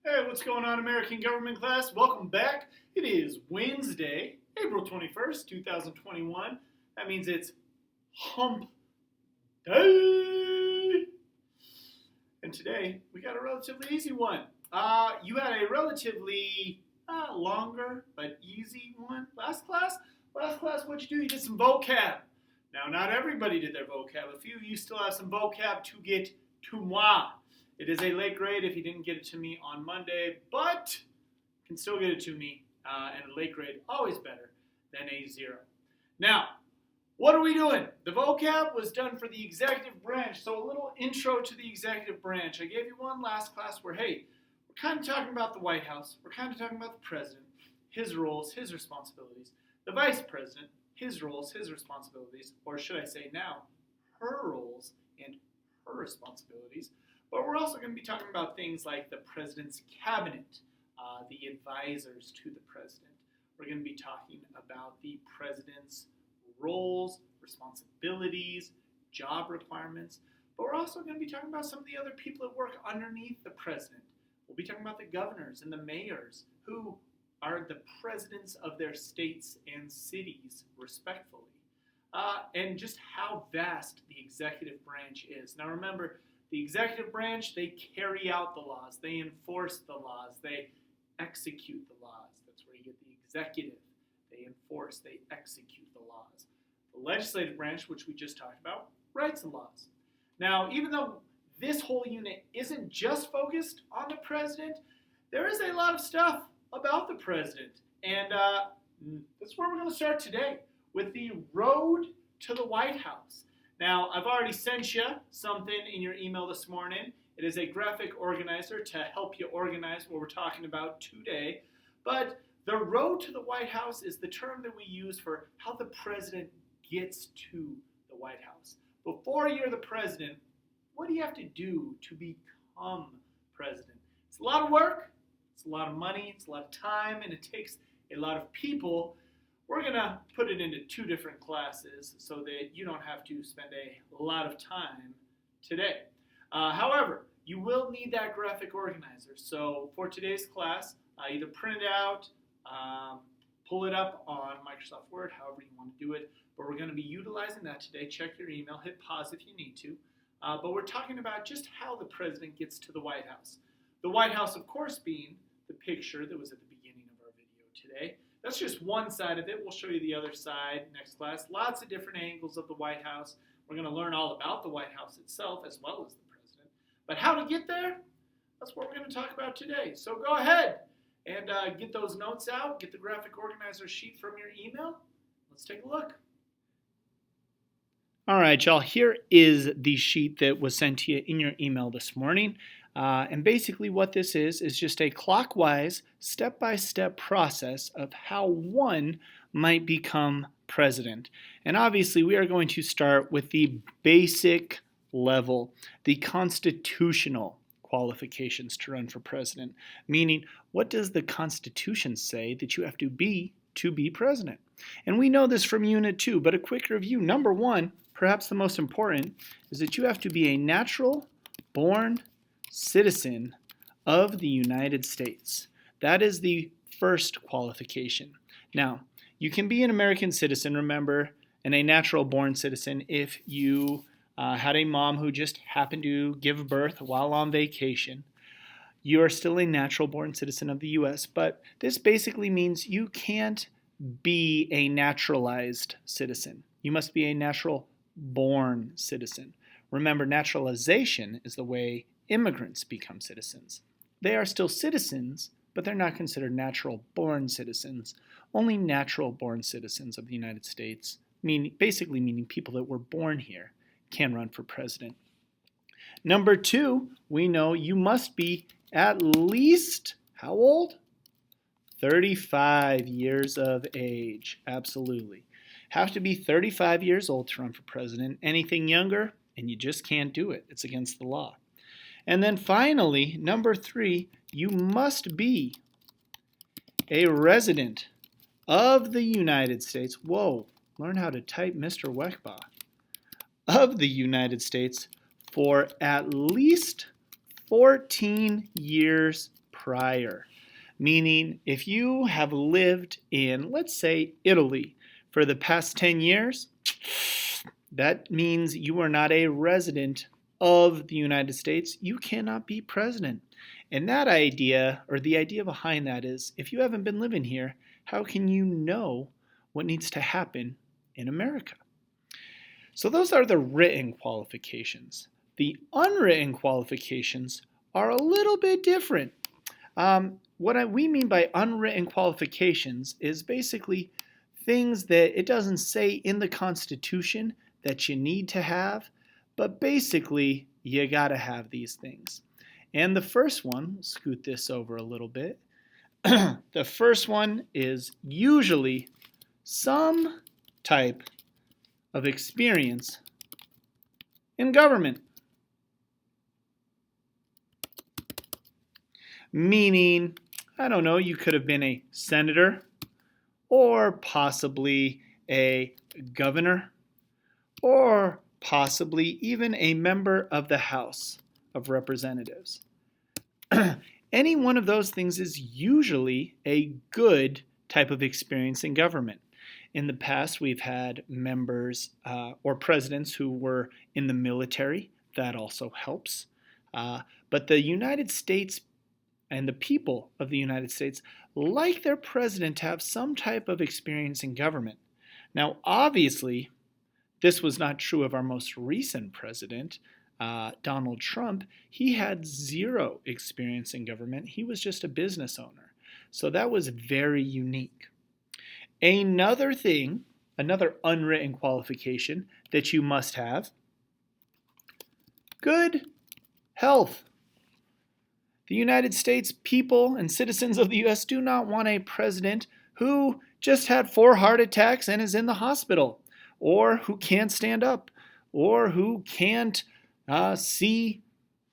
Hey, what's going on, American government class? Welcome back. It is Wednesday, April 21st, 2021. That means it's hump day. And today, we got a relatively easy one. You had a relatively longer but easy one last class. Last class, what'd you do? You did some vocab. Now, not everybody did their vocab. A few of you still have some vocab to get to moi. It is a late grade if you didn't get it to me on Monday, but you can still get it to me. And a late grade, always better than a 0. Now, what are we doing? The vocab was done for the executive branch, so a little intro to the executive branch. I gave you one last class where, hey, we're kind of talking about the White House. We're kind of talking about the president, his roles, his responsibilities. The vice president, his roles, his responsibilities, or should I say now, her roles and her responsibilities. But we're also going to be talking about things like the president's cabinet, the advisors to the president. We're going to be talking about the president's roles, responsibilities, job requirements. But we're also going to be talking about some of the other people that work underneath the president. We'll be talking about the governors and the mayors who are the presidents of their states and cities, respectfully. And just how vast the executive branch is. Now remember, the executive branch, they carry out the laws, they enforce the laws, they execute the laws. That's where you get the executive. They enforce, they execute the laws. The legislative branch, which we just talked about, writes the laws. Now, even though this whole unit isn't just focused on the president, there is a lot of stuff about the president. And that's where we're going to start today, with the road to the White House. Now, I've already sent you something in your email this morning. It is a graphic organizer to help you organize what we're talking about today. But the road to the White House is the term that we use for how the president gets to the White House. Before you're the president, what do you have to do to become president? It's a lot of work, it's a lot of money, it's a lot of time, and it takes a lot of people. We're going to put it into 2 different classes so that you don't have to spend a lot of time today. However, you will need that graphic organizer. So for today's class, either print it out, pull it up on Microsoft Word, however you want to do it. But we're going to be utilizing that today. Check your email, hit pause if you need to. But we're talking about just how the president gets to the White House. The White House, of course, being the picture that was at the beginning of our video today. That's just one side of it. We'll show you the other side next class. Lots of different angles of the White House. We're going to learn all about the White House itself as well as the president. But how to get there, that's what we're going to talk about today. So go ahead and get those notes out. Get the graphic organizer sheet from your email. Let's take a look. All right, y'all, here is the sheet that was sent to you in your email this morning. And basically what this is just a clockwise, step-by-step process of how one might become president. And obviously we are going to start with the basic level, the constitutional qualifications to run for president. Meaning, what does the Constitution say that you have to be president? And we know this from Unit 2, but a quick review. Number 1, perhaps the most important, is that you have to be a natural-born citizen of the United States. That is the first qualification. Now, you can be an American citizen, remember, and a natural-born citizen if you had a mom who just happened to give birth while on vacation. You are still a natural-born citizen of the U.S., but this basically means you can't be a naturalized citizen. You must be a natural-born citizen. Remember, naturalization is the way immigrants become citizens. They are still citizens, but they're not considered natural-born citizens. Only natural-born citizens of the United States, basically meaning people that were born here, can run for president. Number 2, we know you must be at least, how old? 35 years of age. Absolutely. Have to be 35 years old to run for president. Anything younger, and you just can't do it. It's against the law. And then finally, number 3, you must be a resident of the United States. Whoa, learn how to type, Mr. Weckbach. Of the United States for at least 14 years prior, meaning if you have lived in, let's say, Italy for the past 10 years, that means you are not a resident of the United States. You cannot be president. And that idea, or the idea behind that is, if you haven't been living here, how can you know what needs to happen in America? So those are the written qualifications. The unwritten qualifications are a little bit different. We mean by unwritten qualifications is basically things that it doesn't say in the Constitution that you need to have, but basically you gotta have these things. And the first one, scoot this over a little bit, the first one is usually some type of experience in government. Meaning, I don't know, you could have been a senator or possibly a governor or possibly even a member of the House of Representatives. Any one of those things is usually a good type of experience in government. In the past, we've had members or presidents who were in the military. That also helps. But the United States and the people of the United States like their president to have some type of experience in government. Now, obviously, this was not true of our most recent president, Donald Trump. He had zero experience in government. He was just a business owner. So that was very unique. Another thing, another unwritten qualification that you must have, good health. The United States people and citizens of the U.S. do not want a president who just had 4 heart attacks and is in the hospital, or who can't stand up, or who can't see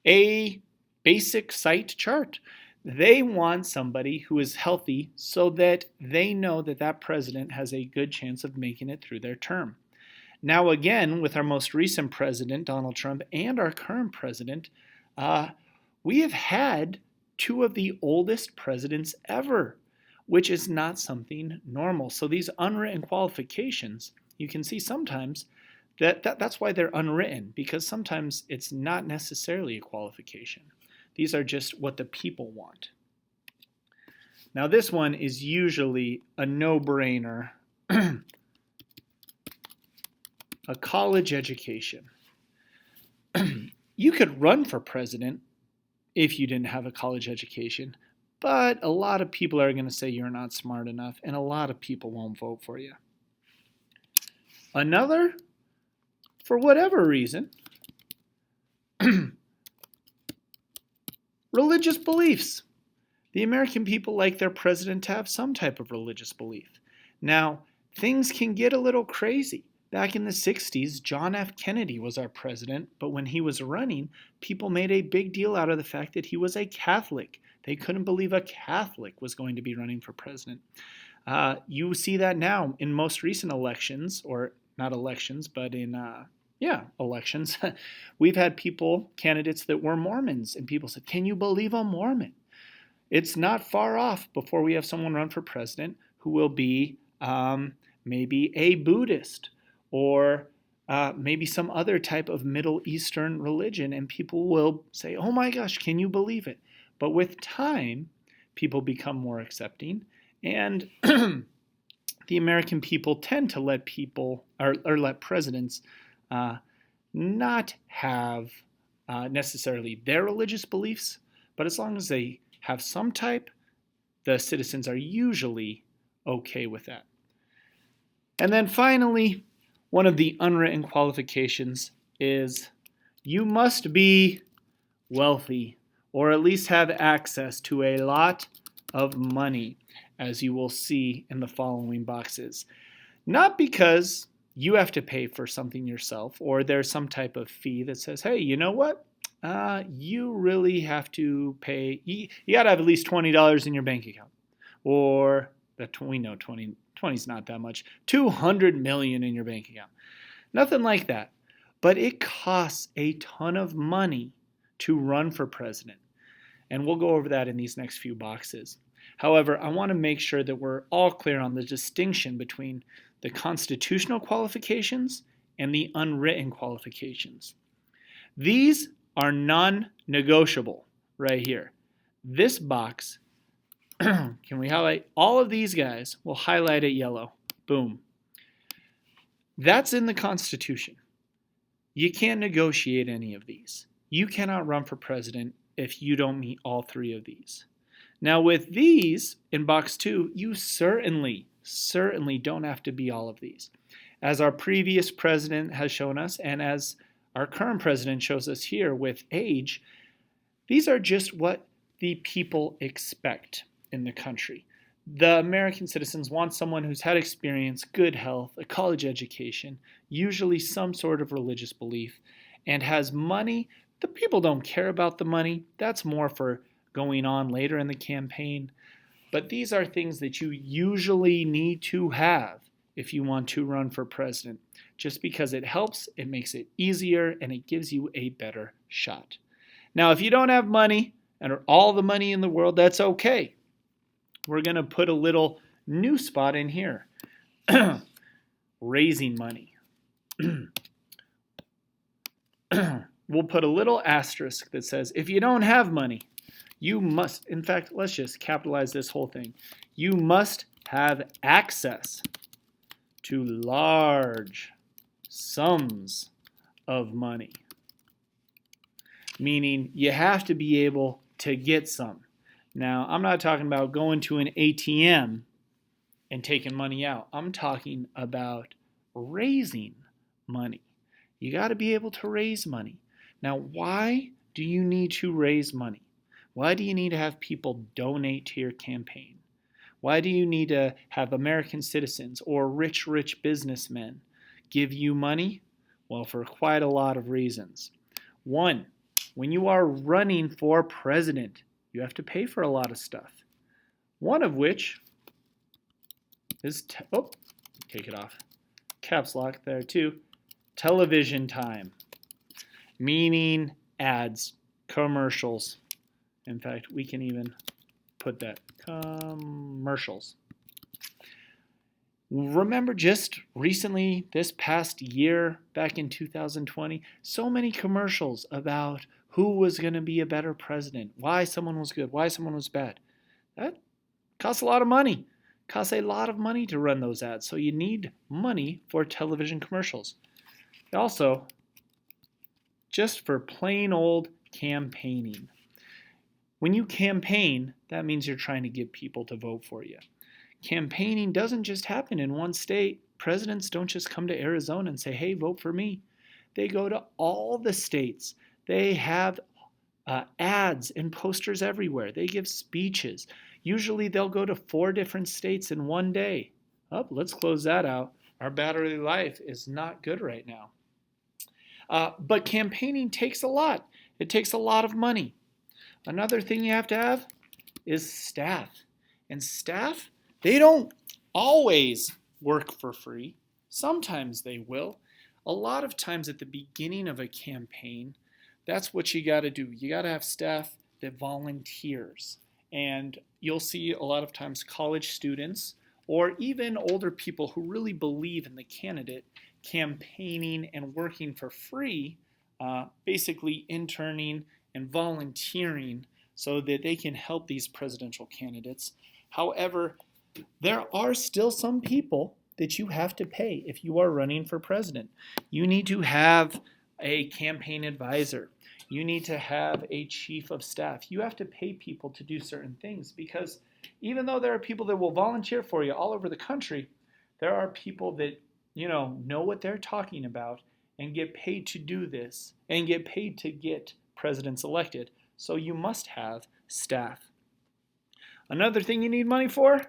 a basic sight chart. They want somebody who is healthy so that they know that that president has a good chance of making it through their term. Now again, with our most recent president, Donald Trump, and our current president, we have had 2 of the oldest presidents ever, which is not something normal. So these unwritten qualifications, you can see sometimes that's why they're unwritten, because sometimes it's not necessarily a qualification. These are just what the people want. Now this one is usually a no-brainer. A college education. You could run for president if you didn't have a college education, but a lot of people are going to say you're not smart enough, and a lot of people won't vote for you. Another, for whatever reason, religious beliefs. The American people like their president to have some type of religious belief. Now, things can get a little crazy. Back in the 60s, John F. Kennedy was our president, but when he was running, people made a big deal out of the fact that he was a Catholic. They couldn't believe a Catholic was going to be running for president. You see that now in most recent elections, or not elections, but in elections. We've had candidates that were Mormons, and people said, "Can you believe a Mormon?" It's not far off before we have someone run for president who will be maybe a Buddhist, or maybe some other type of Middle Eastern religion, and people will say, "Oh my gosh, can you believe it?" But with time, people become more accepting, and the American people tend to let people, or let presidents not have necessarily their religious beliefs, but as long as they have some type, the citizens are usually okay with that. And then finally, one of the unwritten qualifications is you must be wealthy, or at least have access to a lot of money, as you will see in the following boxes. Not because you have to pay for something yourself, or there's some type of fee that says, hey, you know what? You really have to pay, you got to have at least $20 in your bank account. Or, we know 20 is not that much, $200 million in your bank account. Nothing like that. But it costs a ton of money to run for president. And we'll go over that in these next few boxes. However, I want to make sure that we're all clear on the distinction between the constitutional qualifications and the unwritten qualifications. These are non-negotiable right here. This box, can we highlight all of these guys? We'll highlight it yellow. Boom. That's in the Constitution. You can't negotiate any of these. You cannot run for president if you don't meet all three of these. Now with these in box 2, you certainly don't have to be all of these. As our previous president has shown us, and as our current president shows us here with age, these are just what the people expect in the country. The American citizens want someone who's had experience, good health, a college education, usually some sort of religious belief, and has money. The people don't care about the money. That's more for going on later in the campaign. But these are things that you usually need to have if you want to run for president, just because it helps, it makes it easier, and it gives you a better shot. Now, if you don't have money and all the money in the world, that's okay. We're going to put a little new spot in here. Raising money. We'll put a little asterisk that says, if you don't have money, you must, in fact, let's just capitalize this whole thing. You must have access to large sums of money. Meaning you have to be able to get some. Now, I'm not talking about going to an ATM and taking money out. I'm talking about raising money. You got to be able to raise money. Now, why do you need to raise money? Why do you need to have people donate to your campaign? Why do you need to have American citizens or rich businessmen give you money? Well, for quite a lot of reasons. One, when you are running for president, you have to pay for a lot of stuff. One of which is, take it off. Caps lock there too. Television time, meaning ads, commercials. In fact, we can even put that, commercials. Remember just recently, this past year, back in 2020, so many commercials about who was going to be a better president, why someone was good, why someone was bad. That costs a lot of money. Costs a lot of money to run those ads, so you need money for television commercials. Also, just for plain old campaigning. When you campaign, that means you're trying to get people to vote for you. Campaigning doesn't just happen in one state. Presidents don't just come to Arizona and say, hey, vote for me. They go to all the states. They have ads and posters everywhere. They give speeches. Usually they'll go to 4 different states in one day. Oh, let's close that out. Our battery life is not good right now. But campaigning takes a lot. It takes a lot of money. Another thing you have to have is staff. And staff, they don't always work for free. Sometimes they will. A lot of times at the beginning of a campaign, that's what you got to do. You got to have staff that volunteers. And you'll see a lot of times college students or even older people who really believe in the candidate campaigning and working for free, basically interning and volunteering so that they can help these presidential candidates. However, there are still some people that you have to pay if you are running for president. You need to have a campaign advisor. You need to have a chief of staff. You have to pay people to do certain things because even though there are people that will volunteer for you all over the country, there are people that know what they're talking about and get paid to do this and get paid to get presidents elected. So you must have staff. Another thing you need money for?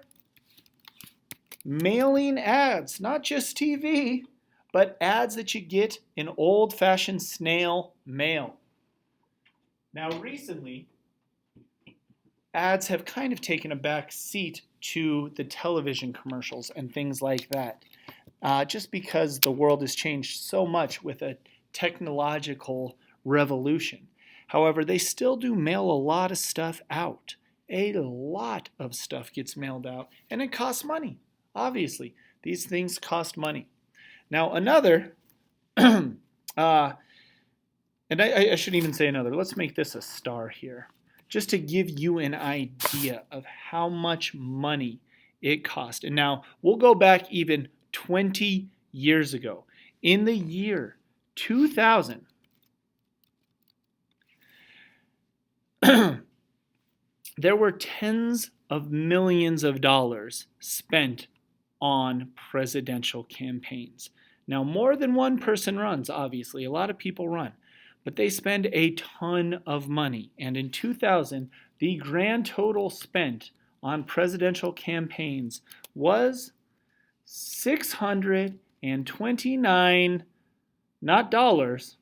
Mailing ads, not just TV, but ads that you get in old-fashioned snail mail. Now recently, ads have kind of taken a back seat to the television commercials and things like that. Just because the world has changed so much with a technological revolution. However, they still do mail a lot of stuff out. A lot of stuff gets mailed out, and it costs money. Obviously, these things cost money. Now, another, and I shouldn't even say another. Let's make this a star here, just to give you an idea of how much money it cost. And now we'll go back even 20 years ago. In the year 2000, there were tens of millions of dollars spent on presidential campaigns. Now, more than one person runs, obviously. A lot of people run. But they spend a ton of money. And in 2000, the grand total spent on presidential campaigns was 629, not dollars,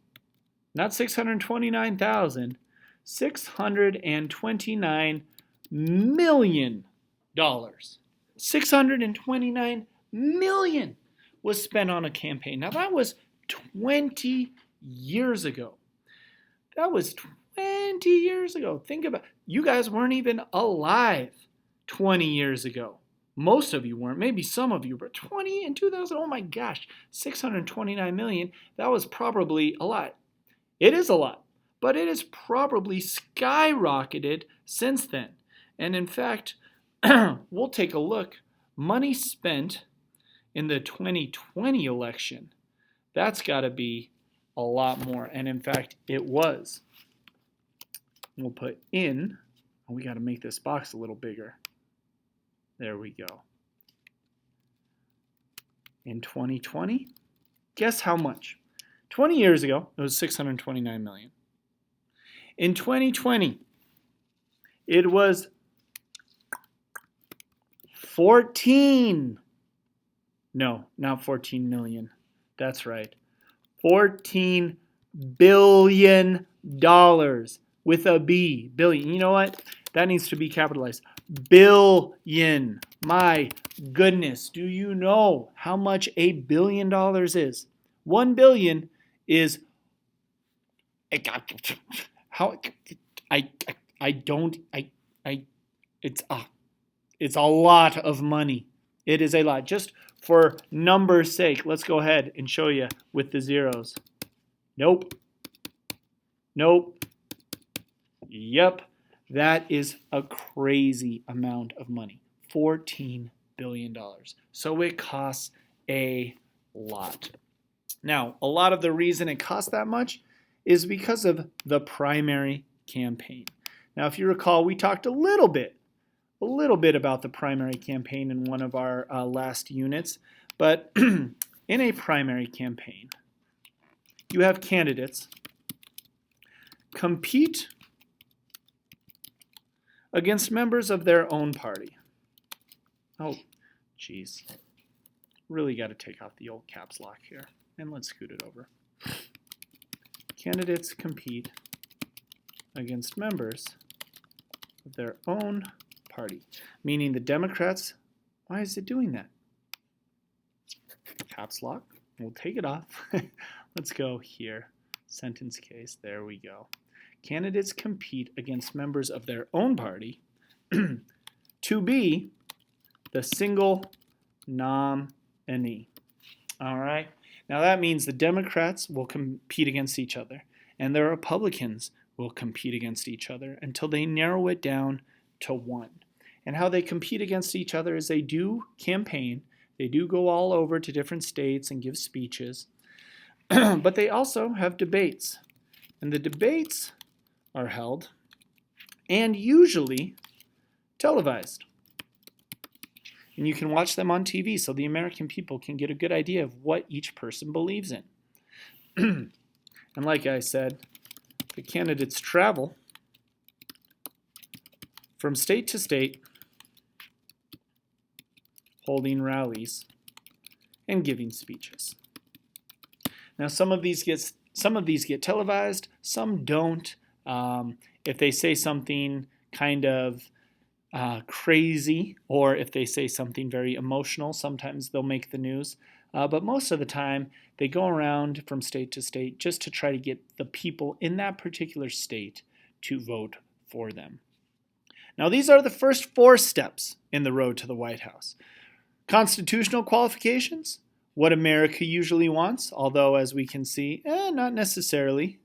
not 629,000, $629 million. 629 million was spent on a campaign. Now that was 20 years ago. That was 20 years ago. Think about it. You guys weren't even alive 20 years ago. Most of you weren't. Maybe some of you, but 20 in 2000, oh my gosh, 629 million. That was probably a lot. It is a lot, but it has probably skyrocketed since then. And in fact, we'll take a look. Money spent in the 2020 election, that's got to be a lot more. And in fact, it was. We'll put in, we got to make this box a little bigger. There we go. In 2020, guess how much? 20 years ago, it was 629 million. In 2020, it was 14. No, not 14 million. That's right. $14 billion with a B. Billion. You know what? That needs to be capitalized. Billion. My goodness. Do you know how much $1 billion is? 1 billion is it's a lot of money. It is a lot. Just for number's sake, let's go ahead and show you with the zeros. Nope. Nope. Yep. That is a crazy amount of money. $14 billion. So it costs a lot. Now, a lot of the reason it costs that much is because of the primary campaign. Now, if you recall, we talked a little bit about the primary campaign in one of our last units. But in a primary campaign, you have candidates compete against members of their own party. Oh, geez. Really got to take off the old caps lock here. And let's scoot it over. Candidates compete against members of their own party. Meaning the Democrats, why is it doing that? Caps lock. We'll take it off. Let's go here. Sentence case. There we go. Candidates compete against members of their own party to be the single nominee. All right. Now that means the Democrats will compete against each other, and the Republicans will compete against each other until they narrow it down to one. And how they compete against each other is they do campaign. They do go all over to different states and give speeches. But they also have debates. And the debates are held and usually televised. And you can watch them on TV so the American people can get a good idea of what each person believes in. And like I said, the candidates travel from state to state, holding rallies and giving speeches. Now, some of these get televised, some don't. If they say something kind of crazy, or if they say something very emotional, sometimes they'll make the news. But most of the time, they go around from state to state just to try to get the people in that particular state to vote for them. Now, these are the first 4 steps in the road to the White House. Constitutional qualifications, what America usually wants, although as we can see, not necessarily,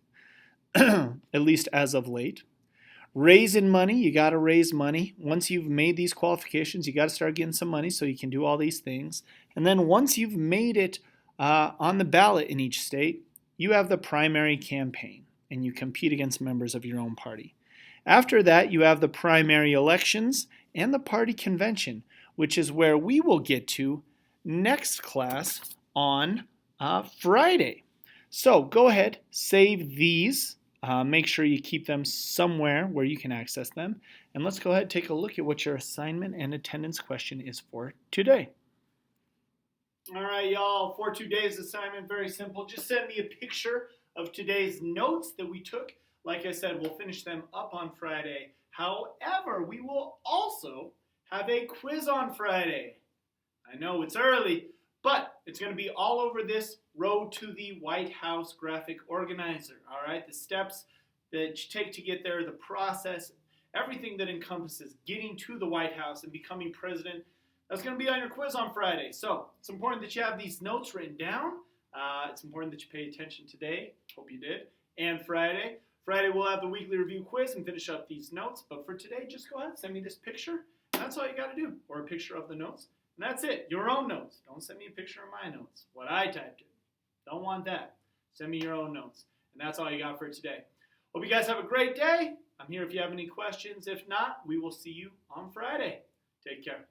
at least as of late. Raising money, you got to raise money. Once you've made these qualifications, you got to start getting some money so you can do all these things. And then once you've made it on the ballot in each state, you have the primary campaign and you compete against members of your own party. After that, you have the primary elections and the party convention, which is where we will get to next class on Friday. So go ahead, save these. Make sure you keep them somewhere where you can access them. And let's go ahead and take a look at what your assignment and attendance question is for today. All right, y'all, for today's assignment, very simple. Just send me a picture of today's notes that we took. Like I said, we'll finish them up on Friday. However, we will also have a quiz on Friday. I know it's early, but it's going to be all over this road to the White House graphic organizer. All right, the steps that you take to get there, the process, everything that encompasses getting to the White House and becoming president. That's going to be on your quiz on Friday. So it's important that you have these notes written down. It's important that you pay attention today. Hope you did. And Friday. Friday we'll have the weekly review quiz and finish up these notes. But for today, just go ahead and send me this picture. That's all you got to do. Or a picture of the notes. And that's it. Your own notes. Don't send me a picture of my notes. What I typed in. Don't want that. Send me your own notes. And that's all you got for today. Hope you guys have a great day. I'm here if you have any questions. If not, we will see you on Friday. Take care.